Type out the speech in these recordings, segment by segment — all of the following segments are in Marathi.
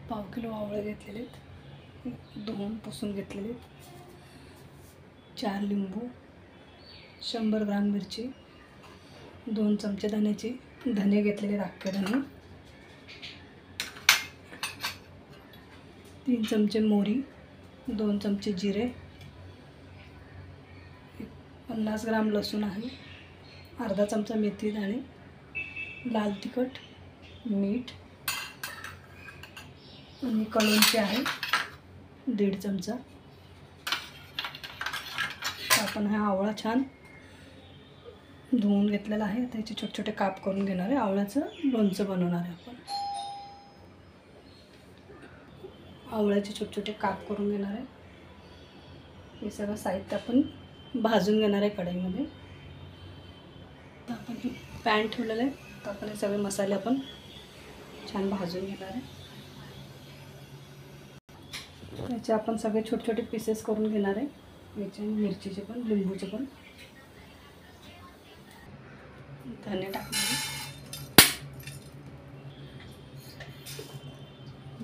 पाव किलो आवळे घेतलेले आहेत, धुवून पुसून घेतलेले आहेत. 4 लिंबू, 100 ग्राम मिरची, 2 चमचे धने घेतलेले, अख्खे धने, 3 चमचे मोहरी, 2 चमचे जिरे, 50 ग्राम लसूण आहे, अर्धा चमचा मेथी दाणे, लाल तिखट, मीठ आणि कळुंची आहे 1.5 चमचा. आपण हा आवळा छान धुवून घेतलेला आहे. त्याचे छोटे छोटे काप करून घेणार आहे. आवळ्याचं लोणचं बनवणार आहे आपण. आवळ्याचे छोटे छोटे काप करून घेणार आहे. हे सगळं साहित्य आपण भाजून घेणार आहे कढईमध्ये. तर आपण पॅन ठेवलेलं आहे, तर आपण हे सगळे मसाले आपण छान भाजून घेणार आहे. त्याचे आपण सगळे छोटे छोटे पीसेस करून घेणार आहे. याचे मिरचीचे पण, लिंबूचे पण. धने टाकणार आहे,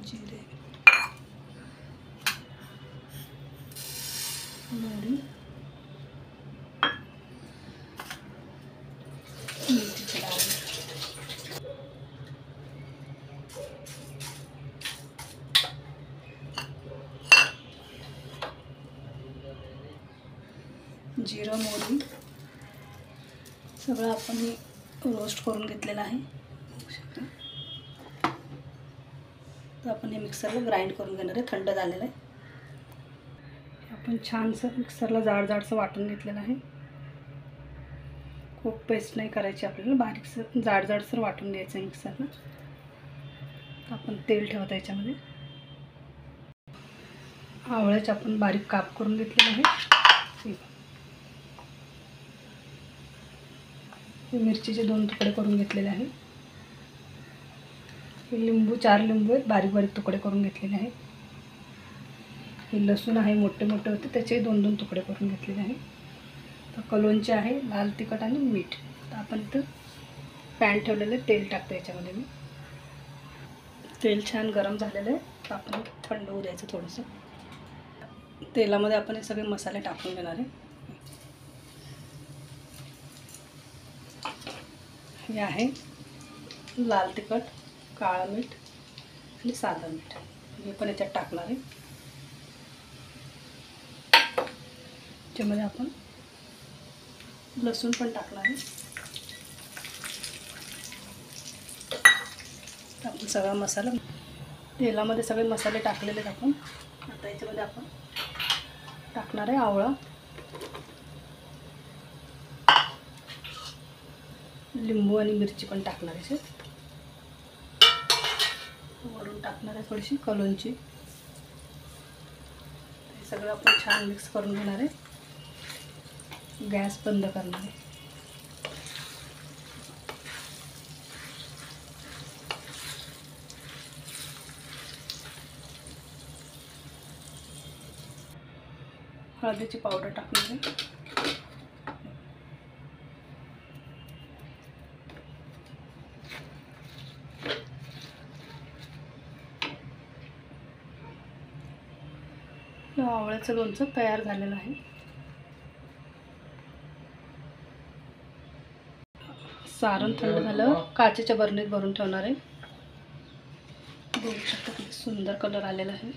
जिरे, मोहरी, मेथीची डाळ, जिरं, मोहरी सगळं आपण रोस्ट करून घेतलेलं आहे. तर आपण हे मिक्सरला ग्राइंड करून घेणार आहे. थंड झालेलं आहे. आपण छानसं मिक्सरला जाडसं वाटून घेतलेलं आहे. खूप पेस्ट नाही करायची आपल्याला, बारीकसं जाडसर वाटून घ्यायचं आहे मिक्सरला. आपण तेल ठेवतो याच्यामध्ये. आवळ्याचे आपण बारीक काप करून घेतलेले आहे. मिरचीचे 2 तुकडे करून घेतलेले आहे. लिंबू 4 लिंबू आहेत, बारीक बारीक तुकडे करून घेतलेले आहेत. हे लसूण आहे, मोठे मोठे होते, त्याचे 2 तुकडे करून घेतलेले आहे. तर कलोंचे आहे, लाल तिखट आणि मीठ. तर आपण इथं पॅन ठेवलेलं आहे, तेल टाकतो याच्यामध्ये मी. तेल छान गरम झालेलं आहे. तर आपण थंड होऊ द्यायचं थोडंसं. तेलामध्ये आपण हे सगळे मसाले टाकून घेणार आहे. हे आहे लाल तिखट, काळं मीठ आणि साधं मीठ. हे पण याच्यात टाकणार आहे. त्याच्यामध्ये आपण लसूण पण टाकणार आहे. आपण सगळा मसाला तेलामध्ये सगळे मसाले टाकलेले आहेत आपण. आता याच्यामध्ये आपण टाकणार आहे आवळा, लिंबू आणि मिरची पण टाकणार आहे. वरून टाकणार आहे थोडीशी कलोंची. हे सगळं आपण छान मिक्स करून घेणार आहे. गॅस बंद करणार आहे. हळदीची पावडर टाकणार आहे. आवळ्याचं लोणचं तयार झालेलं आहे. सारण थंड झालं, काचेच्या बरणीत भरून ठेवणार आहे. बघू शकता किती सुंदर कलर आलेला आहे.